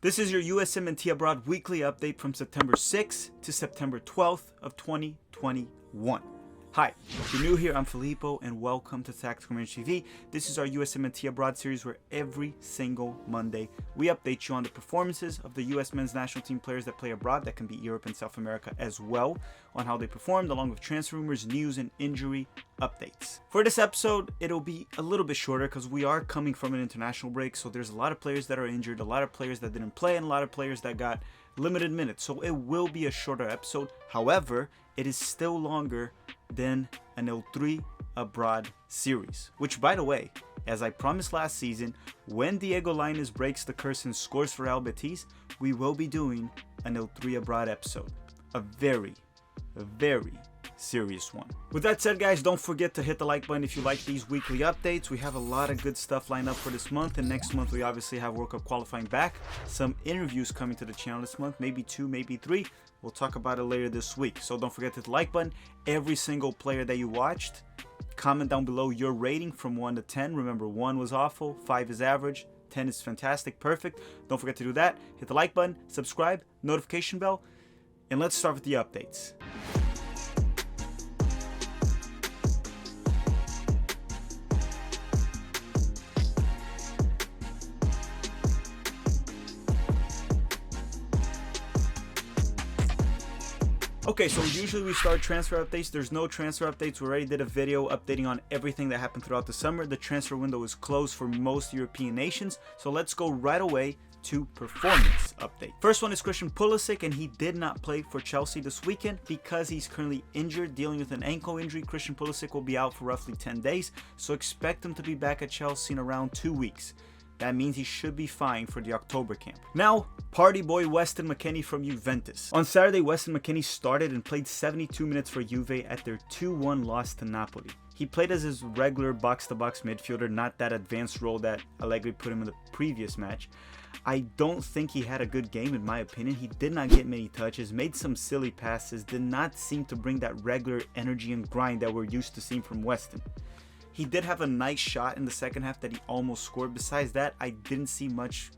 This is your USMNT Abroad weekly update from September 6th to September 12th of 2021. Hi, if you're new here, I'm Filippo and welcome to Tactical Marine TV. This is our USMNT Abroad series where every single Monday we update you on the performances of the US men's national team players that play abroad, that can be Europe and South America as well, on how they performed, along with transfer rumors, news, and injury updates. For this episode, it'll be a little bit shorter because we are coming from an international break, so there's a lot of players that are injured, a lot of players that didn't play, and a lot of players that got limited minutes, so it will be a shorter episode. However, it is still longer than an L3 Abroad series, which, by the way, as I promised last season, when Diego Lainez breaks the curse and scores for Real Betis, we will be doing an L3 Abroad episode, a very serious one. With that said, guys, don't forget to hit the like button if you like these weekly updates. We have a lot of good stuff lined up for this month, and next month we obviously have World Cup qualifying back, some interviews coming to the channel this month, maybe 2, maybe 3. We'll talk about it later this week, so don't forget to hit the like button. Every single player that you watched, comment down below your rating from 1 to 10. Remember, 1 was awful, 5 is average, 10 is fantastic, perfect. Don't forget to do that. Hit the like button, subscribe, notification bell, and let's start with the updates. Okay, so usually we start transfer updates. There's no transfer updates. We already did a video updating on everything that happened throughout the summer. The transfer window is closed for most European nations. So let's go right away to performance update. First one is Christian Pulisic, and he did not play for Chelsea this weekend because he's currently injured, dealing with an ankle injury. Christian Pulisic will be out for roughly 10 days, so expect him to be back at Chelsea in around 2 weeks. That means he should be fine for the October camp. Now, party boy Weston Mckennie from Juventus. On Saturday, Weston Mckennie started and played 72 minutes for Juve at their 2-1 loss to Napoli. He played as his regular box-to-box midfielder, not that advanced role that Allegri put him in the previous match. I don't think he had a good game in my opinion. He did not get many touches, made some silly passes, did not seem to bring that regular energy and grind that we're used to seeing from Weston. He did have a nice shot in the second half that he almost scored. Besides that, I didn't see much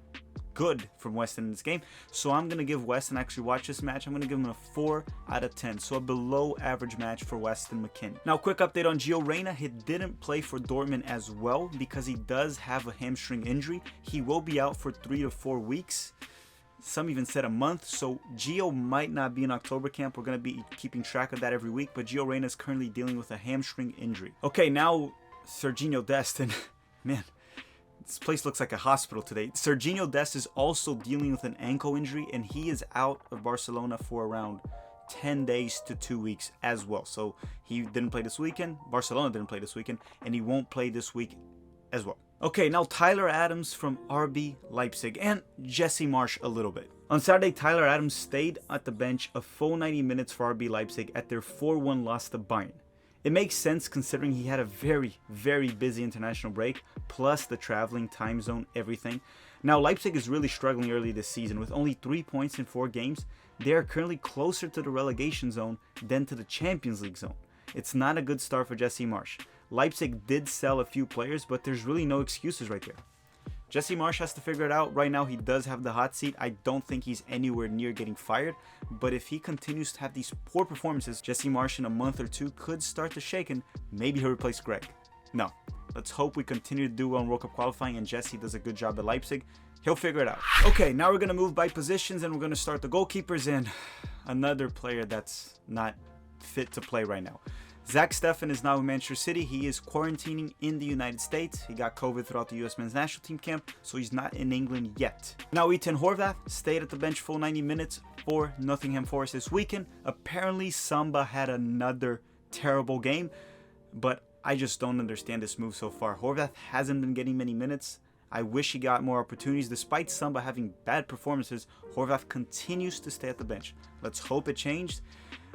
good from Weston in this game. So I'm going to give Weston, actually watch this match, I'm going to give him a 4 out of 10. So a below average match for Weston Mckennie. Now, quick update on Gio Reyna. He didn't play for Dortmund as well because he does have a hamstring injury. He will be out for 3 to 4 weeks. Some even said a month, so Gio might not be in October camp. We're going to be keeping track of that every week, but Gio Reyna is currently dealing with a hamstring injury. Okay, now Sargent Dest, and man, this place looks like a hospital today. Sargent Dest is also dealing with an ankle injury, and he is out of Barcelona for around 10 days to 2 weeks as well. So he didn't play this weekend, Barcelona didn't play this weekend, and he won't play this week as well. Okay, now Tyler Adams from RB Leipzig, and Jesse Marsch a little bit. On Saturday, Tyler Adams stayed at the bench a full 90 minutes for RB Leipzig at their 4-1 loss to Bayern. It makes sense considering he had a very busy international break, plus the traveling, time zone, everything. Now, Leipzig is really struggling early this season. With only 3 points in 4 games, they are currently closer to the relegation zone than to the Champions League zone. It's not a good start for Jesse Marsch. Leipzig did sell a few players, but there's really no excuses right there. Jesse Marsch has to figure it out. Right now, he does have the hot seat. I don't think he's anywhere near getting fired, but if he continues to have these poor performances, Jesse Marsch in a month or 2 could start to shake, and maybe he'll replace Greg. No, let's hope we continue to do well in World Cup qualifying and Jesse does a good job at Leipzig. He'll figure it out. Okay, now we're going to move by positions and we're going to start the goalkeepers, and another player that's not fit to play right now. Zach Steffen is now in Manchester City. He is quarantining in the United States. He got COVID throughout the US men's national team camp, so he's not in England yet. Now, Ethan Horvath stayed at the bench full 90 minutes for Nottingham Forest this weekend. Apparently, Samba had another terrible game, but I just don't understand this move so far. Horvath hasn't been getting many minutes. I wish he got more opportunities. Despite Samba having bad performances, Horvath continues to stay at the bench. Let's hope it changed,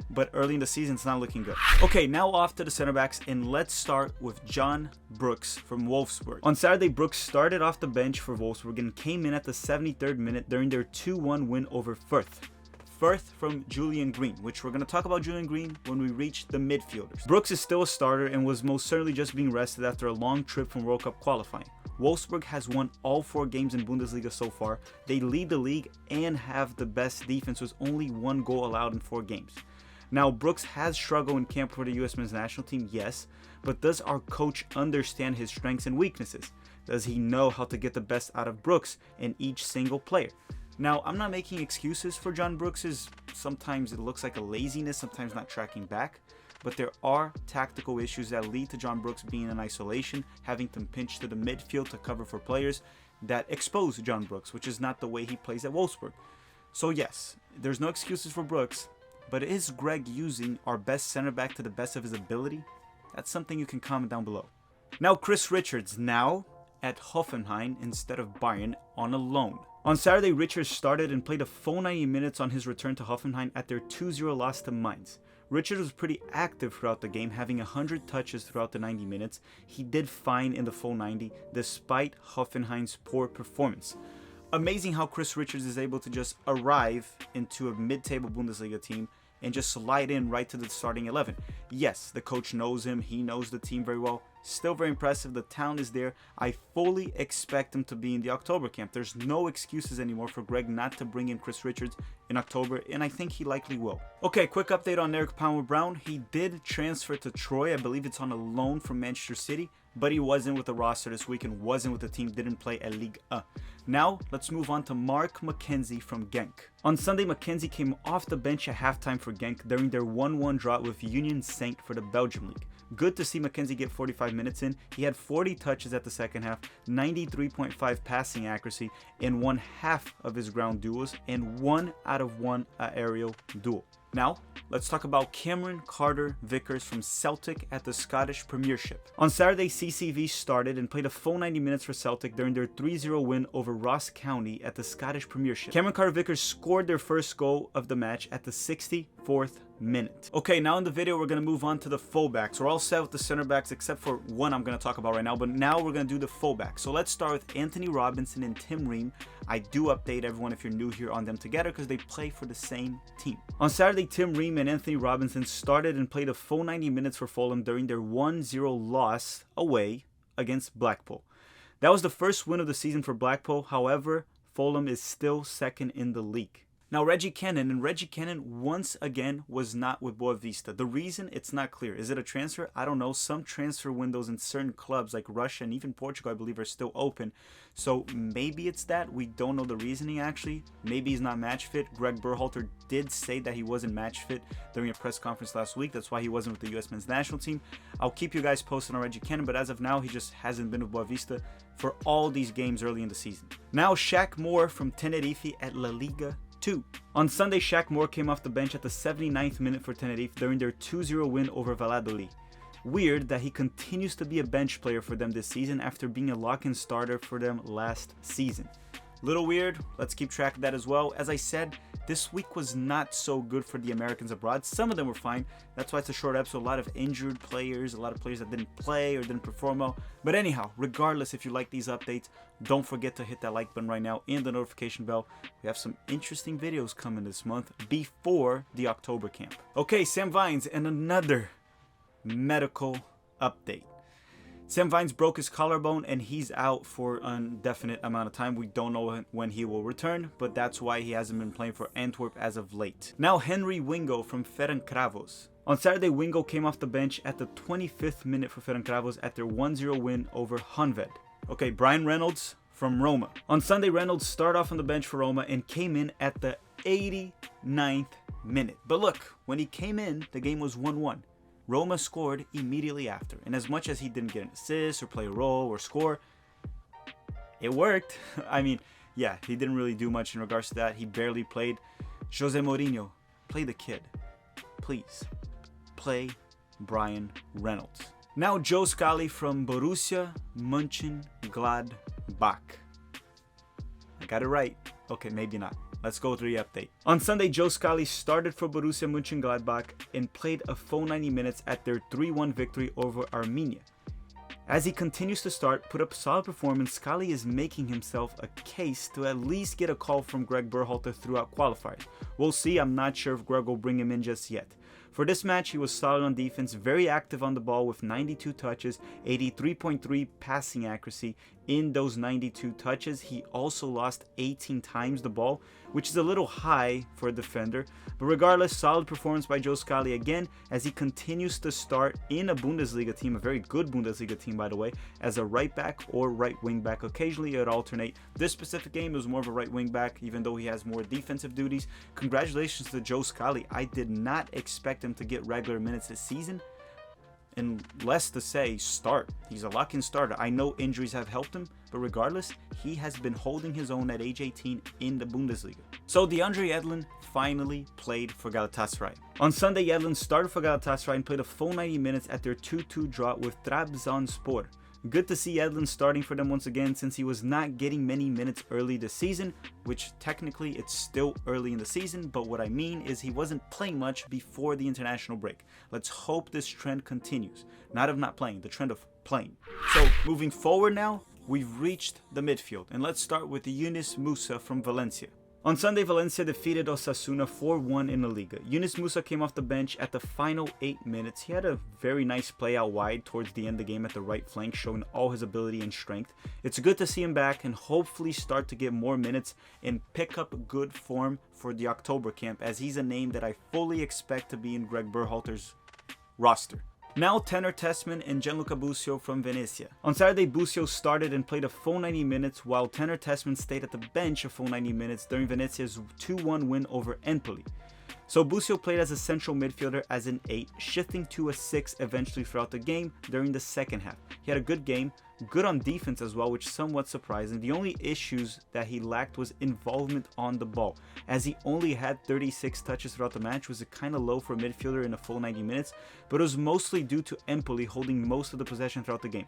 but early in the season, it's not looking good. Okay, now off to the center backs, and let's start with John Brooks from Wolfsburg. On Saturday, Brooks started off the bench for Wolfsburg and came in at the 73rd minute during their 2-1 win over Fürth. Firth from Julian Green, which we're going to talk about Julian Green when we reach the midfielders. Brooks is still a starter and was most certainly just being rested after a long trip from World Cup qualifying. Wolfsburg has won all 4 games in Bundesliga so far. They lead the league and have the best defense with only 1 goal allowed in 4 games. Now, Brooks has struggled in camp for the US men's national team, yes, but does our coach understand his strengths and weaknesses? Does he know how to get the best out of Brooks in each single player? Now, I'm not making excuses for John Brooks's. Sometimes it looks like a laziness, sometimes not tracking back. But there are tactical issues that lead to John Brooks being in isolation, having to pinch to the midfield to cover for players that expose John Brooks, which is not the way he plays at Wolfsburg. So yes, there's no excuses for Brooks, but is Greg using our best center back to the best of his ability? That's something you can comment down below. Now Chris Richards, now at Hoffenheim instead of Bayern, on a loan. On Saturday, Richards started and played a full 90 minutes on his return to Hoffenheim at their 2-0 loss to Mainz. Richards was pretty active throughout the game, having 100 touches throughout the 90 minutes. He did fine in the full 90, despite Hoffenheim's poor performance. Amazing how Chris Richards is able to just arrive into a mid-table Bundesliga team and just slide in right to the starting 11. Yes, the coach knows him, he knows the team very well. Still very impressive, the talent is there. I fully expect him to be in the October camp. There's no excuses anymore for Greg not to bring in Chris Richards in October, and I think he likely will. Okay, quick update on Eric Palmer-Brown. He did transfer to Troy. I believe it's on a loan from Manchester City, but he wasn't with the roster this week and wasn't with the team, didn't play at Ligue 1. Now, let's move on to Mark McKenzie from Genk. On Sunday, McKenzie came off the bench at halftime for Genk during their 1-1 draw with Union Saint for the Belgium League. Good to see McKenzie get 45 minutes in. He had 40 touches at the second half, 93.5 passing accuracy in 1/2 of his ground duels, and 1 out of 1 aerial duel. Now, let's talk about Cameron Carter-Vickers from Celtic at the Scottish Premiership. On Saturday, CCV started and played a full 90 minutes for Celtic during their 3-0 win over Ross County at the Scottish Premiership. Cameron Carter-Vickers scored their first goal of the match at the 64th minute. Okay, now in the video, we're going to move on to the fullbacks. We're all set with the center backs except for one I'm going to talk about right now, but now we're going to do the fullbacks. So let's start with Anthony Robinson and Tim Ream. I do update everyone if you're new here on them together because they play for the same team. On Saturday, Tim Ream and Anthony Robinson started and played a full 90 minutes for Fulham during their 1-0 loss away against Blackpool. That was the first win of the season for Blackpool. However, Fulham is still second in the league. Now, Reggie Cannon once again was not with Boavista. The reason, it's not clear. Is it a transfer? I don't know. Some transfer windows in certain clubs like Russia and even Portugal, I believe, are still open. So maybe it's that. We don't know the reasoning, actually. Maybe he's not match fit. Greg Berhalter did say that he wasn't match fit during a press conference last week. That's why he wasn't with the US men's national team. I'll keep you guys posted on Reggie Cannon, but as of now, he just hasn't been with Boavista for all these games early in the season. Now, Shaq Moore from Tenerife at La Liga 2. On Sunday, Shaq Moore came off the bench at the 79th minute for Tenerife during their 2-0 win over Valladolid. Weird that he continues to be a bench player for them this season after being a lock-in starter for them last season. Little weird, let's keep track of that as well. As I said, this week was not so good for the Americans abroad. Some of them were fine. That's why it's a short episode. A lot of injured players, a lot of players that didn't play or didn't perform well. But anyhow, regardless, if you like these updates, don't forget to hit that like button right now and the notification bell. We have some interesting videos coming this month before the October camp. Okay, Sam Vines and another medical update. Sam Vines broke his collarbone and he's out for an indefinite amount of time. We don't know when he will return, but that's why he hasn't been playing for Antwerp as of late. Now, Henry Wingo from Ferencváros. On Saturday, Wingo came off the bench at the 25th minute for Ferencváros at their 1-0 win over Honved. Okay, Brian Reynolds from Roma. On Sunday, Reynolds started off on the bench for Roma and came in at the 89th minute. But look, when he came in, the game was 1-1. Roma scored immediately after, and as much as he didn't get an assist or play a role or score, it worked. I mean, yeah, he didn't really do much in regards to that. He barely played. Jose Mourinho, play the kid. Please, play Brian Reynolds. Now Joe Scally from Borussia Mönchengladbach. I got it right. Okay, maybe not. Let's go through the update. On Sunday, Joe Scally started for Borussia Mönchengladbach and played a full 90 minutes at their 3-1 victory over Armenia. As he continues to start, put up solid performance, Scally is making himself a case to at least get a call from Greg Berhalter throughout qualifiers. We'll see, I'm not sure if Greg will bring him in just yet. For this match, he was solid on defense, very active on the ball with 92 touches, 83.3 passing accuracy. In those 92 touches, he also lost 18 times the ball, which is a little high for a defender. But regardless, solid performance by Joe Scally again, as he continues to start in a Bundesliga team, a very good Bundesliga team by the way, as a right back or right wing back. Occasionally it would alternate. This specific game, it was more of a right wing back, even though he has more defensive duties. Congratulations to Joe Scally. I did not expect him to get regular minutes this season, and less to say start. He's a lock-in starter. I know injuries have helped him, but regardless, he has been holding his own at age 18 in the Bundesliga. So DeAndre Yedlin finally played for Galatasaray. On Sunday, Yedlin started for Galatasaray and played a full 90 minutes at their 2-2 draw with Trabzonspor. Good to see Yedlin starting for them once again, since he was not getting many minutes early this season, which technically it's still early in the season, but what I mean is he wasn't playing much before the international break. Let's hope this trend continues. Not of not playing, the trend of playing. So moving forward now, we've reached the midfield, and let's start with Yunus Musah from Valencia. On Sunday, Valencia defeated Osasuna 4-1 in La Liga. Yunus Musah came off the bench at the final 8 minutes. He had a very nice play out wide towards the end of the game at the right flank, showing all his ability and strength. It's good to see him back and hopefully start to get more minutes and pick up good form for the October camp, as he's a name that I fully expect to be in Greg Berhalter's roster. Now Tenor Tessman and Gianluca Busio from Venezia. On Saturday, Busio started and played a full 90 minutes, while Tenor Tessman stayed at the bench a full 90 minutes during Venezia's 2-1 win over Empoli. So Busio played as a central midfielder as an 8, shifting to a 6 eventually throughout the game during the second half. He had a good game, good on defense as well, which is somewhat surprising. The only issues that he lacked was involvement on the ball, as he only had 36 touches throughout the match, was kind of low for a midfielder in a full 90 minutes, but it was mostly due to Empoli holding most of the possession throughout the game.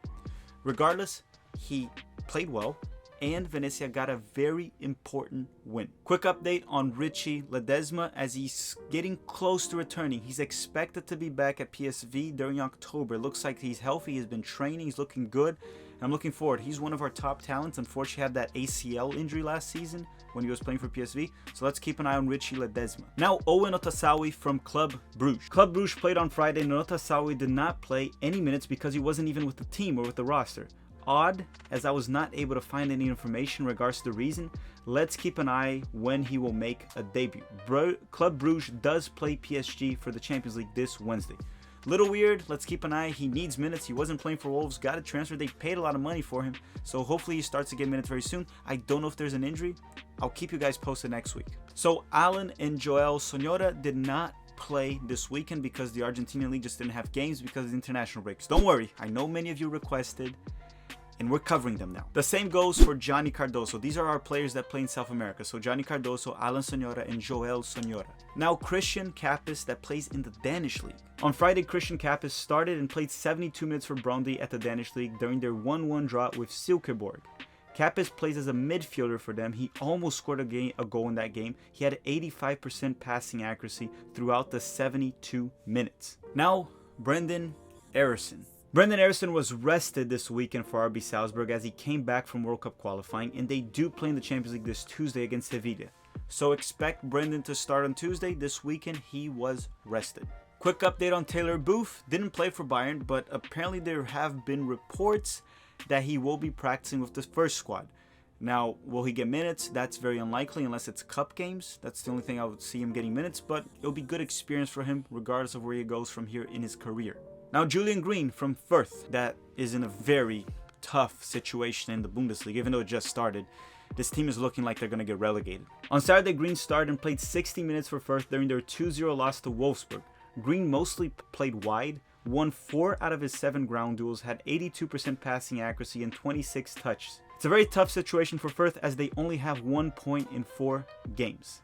Regardless, he played well, and Venezia got a very important win. Quick update on Richie Ledezma, as he's getting close to returning. He's expected to be back at PSV during October. Looks like he's healthy, he's been training, he's looking good. I'm looking forward. He's one of our top talents. Unfortunately, had that ACL injury last season when he was playing for PSV. So let's keep an eye on Richie Ledezma. Now, Owen Otasawi from Club Brugge. Club Brugge played on Friday, and Otasawi did not play any minutes because he wasn't even with the team or with the roster. Odd, as I was not able to find any information in regards to the reason. Let's keep an eye when he will make a debut. Club Brugge does play PSG for the Champions League this Wednesday. Little weird, let's keep an eye. He needs minutes. He wasn't playing for Wolves, got a transfer. They paid a lot of money for him, so hopefully he starts to get minutes very soon. I don't know if there's an injury. I'll keep you guys posted next week. So Alan and Joel Sonora did not play this weekend because the Argentinian league just didn't have games because of the international breaks. Don't worry, I know many of you requested, and we're covering them now. The same goes for Johnny Cardoso. These are our players that play in South America. So Johnny Cardoso, Alan Sonora, and Joel Sonora. Now Christian Kappes, that plays in the Danish league. On Friday, Christian Kappes started and played 72 minutes for Brøndby at the Danish league during their 1-1 draw with Silkeborg. Kappes plays as a midfielder for them. He almost scored a goal in that game. He had 85% passing accuracy throughout the 72 minutes. Now, Brenden Aaronson. Brenden Aaronson was rested this weekend for RB Salzburg as he came back from World Cup qualifying, and they do play in the Champions League this Tuesday against Sevilla. So expect Brenden to start on Tuesday. This weekend he was rested. Quick update on Taylor Booth. Didn't play for Bayern, but apparently there have been reports that he will be practicing with the first squad. Now, will he get minutes? That's very unlikely unless it's cup games. That's the only thing I would see him getting minutes, but it'll be good experience for him regardless of where he goes from here in his career. Now, Julian Green from Fürth, that is in a very tough situation in the Bundesliga, even though it just started. This team is looking like they're going to get relegated. On Saturday, Green started and played 60 minutes for Fürth during their 2-0 loss to Wolfsburg. Green mostly played wide, won 4 out of his 7 ground duels, had 82% passing accuracy and 26 touches. It's a very tough situation for Fürth as they only have 1 point in 4 games.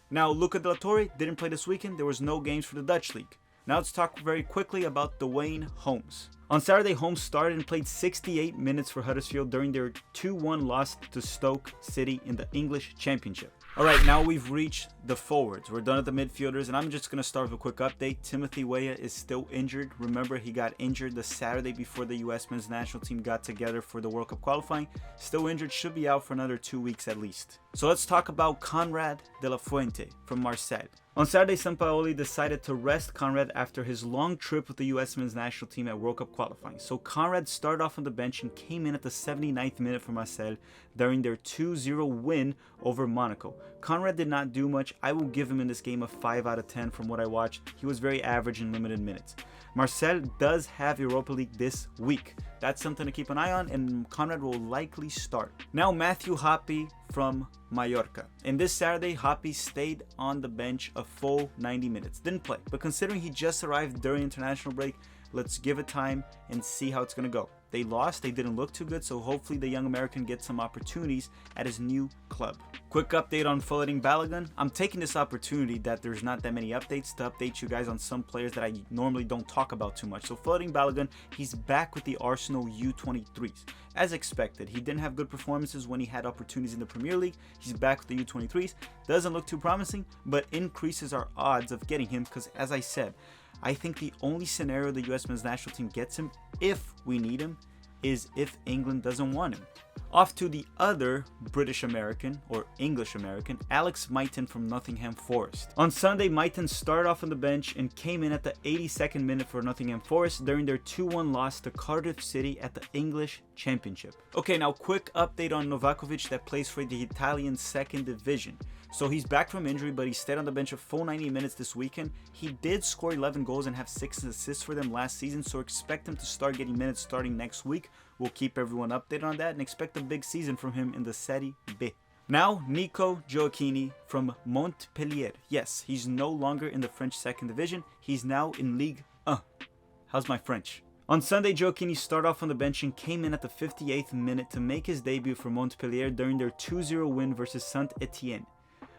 Now, Luca de la Torre didn't play this weekend. There was no games for the Dutch league. Now let's talk very quickly about Dwayne Holmes. On Saturday, Holmes started and played 68 minutes for Huddersfield during their 2-1 loss to Stoke City in the English Championship. Alright, now we've reached the forwards. We're done at the midfielders, and I'm just going to start with a quick update. Timothy Weah is still injured. Remember, he got injured the Saturday before the US men's national team got together for the World Cup qualifying. Still injured, should be out for another 2 weeks at least. So let's talk about Conrad de la Fuente from Marseille. On Saturday, Sampaoli decided to rest Conrad after his long trip with the US men's national team at World Cup qualifying. So Conrad started off on the bench and came in at the 79th minute for Marseille during their 2-0 win over Monaco. Conrad did not do much. I will give him in this game a 5 out of 10 from what I watched. He was very average in limited minutes. Marseille does have Europa League this week. That's something to keep an eye on, and Conrad will likely start. Now Mathew Hoppe from Mallorca. And this Saturday, Hoppe stayed on the bench a full 90 minutes. Didn't play, but considering he just arrived during international break, let's give it time and see how it's going to go. They lost, they didn't look too good, so hopefully the young American gets some opportunities at his new club. Quick update on Folarin Balogun. I'm taking this opportunity that there's not that many updates to update you guys on some players that I normally don't talk about too much. So Folarin Balogun, he's back with the Arsenal U23s. As expected, he didn't have good performances when he had opportunities in the Premier League. He's back with the U23s. Doesn't look too promising, but increases our odds of getting him because, as I said, I think the only scenario the US men's national team gets him, if we need him, is if England doesn't want him. Off to the other British American, or English American, Alex Mighten from Nottingham Forest. On Sunday, Mighten started off on the bench and came in at the 82nd minute for Nottingham Forest during their 2-1 loss to Cardiff City at the English Championship. Okay, now quick update on Novakovic that plays for the Italian 2nd Division. So he's back from injury, but he stayed on the bench a full 90 minutes this weekend. He did score 11 goals and have 6 assists for them last season, so expect him to start getting minutes starting next week. We'll keep everyone updated on that and expect a big season from him in the Serie B. Now, Nico Giocchini from Montpellier. Yes, he's no longer in the French 2nd Division. He's now in Ligue 1. How's my French? On Sunday, Giocchini started off on the bench and came in at the 58th minute to make his debut for Montpellier during their 2-0 win versus Saint-Etienne.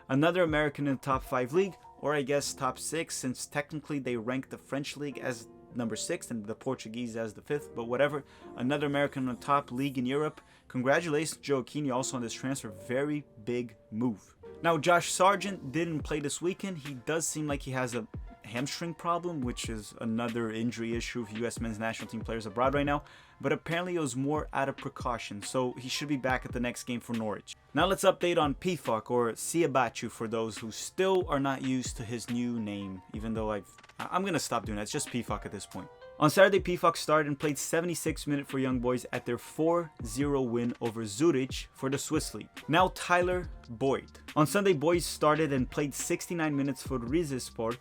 Another American in the top 5 league, or I guess top 6, since technically they rank the French league as number 6 and the Portuguese as the 5th, but whatever. Another American in the top league in Europe. Congratulations, Giocchini, also on this transfer. Very big move. Now, Josh Sargent didn't play this weekend. He does seem like he has a hamstring problem, which is another injury issue for US men's national team players abroad right now, but apparently it was more out of precaution, so he should be back at the next game for Norwich. Now let's update on Pifok, or Siabachu for those who still are not used to his new name, even though I'm gonna stop doing that. It's just Pifok at this point. On Saturday, Pifok started and played 76 minutes for Young Boys at their 4-0 win over Zurich for the Swiss League. Now Tyler Boyd. On Sunday, Boyd started and played 69 minutes for Rizespor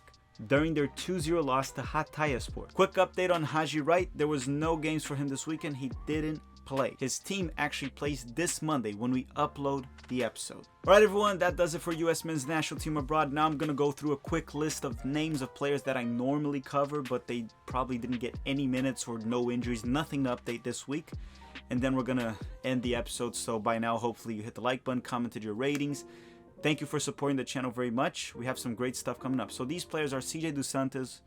during their 2-0 loss to Hatayspor. Quick update on Haji Wright. There was no games for him this weekend. He didn't play. His team actually plays this Monday when we upload the episode. Alright everyone, that does it for US men's national team abroad. Now I'm going to go through a quick list of names of players that I normally cover, but they probably didn't get any minutes or no injuries, nothing to update this week. And then we're going to end the episode. So by now, hopefully you hit the like button, commented your ratings. Thank you for supporting the channel very much. We have some great stuff coming up. So these players are CJ Dos Santos,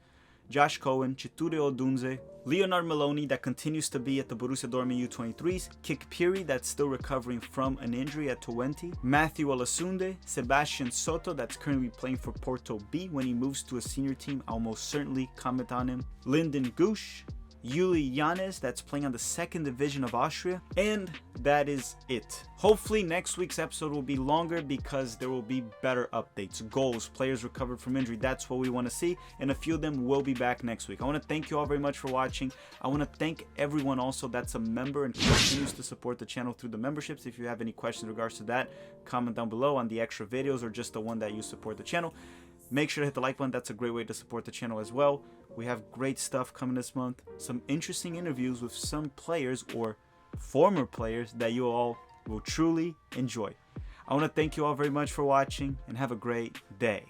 Josh Cohen, Chiture Odunze, Leonard Maloney that continues to be at the Borussia Dortmund U23s, Kik Piri that's still recovering from an injury at 20, Matthew Olasunde, Sebastian Soto that's currently playing for Porto B. When he moves to a senior team, I'll most certainly comment on him. Lyndon Gush, Ulysses LLanez that's playing on the 2nd Division of Austria, and that is it. Hopefully next week's episode will be longer because there will be better updates, goals, players recovered from injury. That's what we want to see, and a few of them will be back next week. I want to thank you all very much for watching. I want to thank everyone also that's a member and continues to support the channel through the memberships. If you have any questions in regards to that, comment down below on the extra videos or just the one that you support the channel. Make sure to hit the like button. That's a great way to support the channel as well. We have great stuff coming this month. Some interesting interviews with some players or former players that you all will truly enjoy. I want to thank you all very much for watching and have a great day.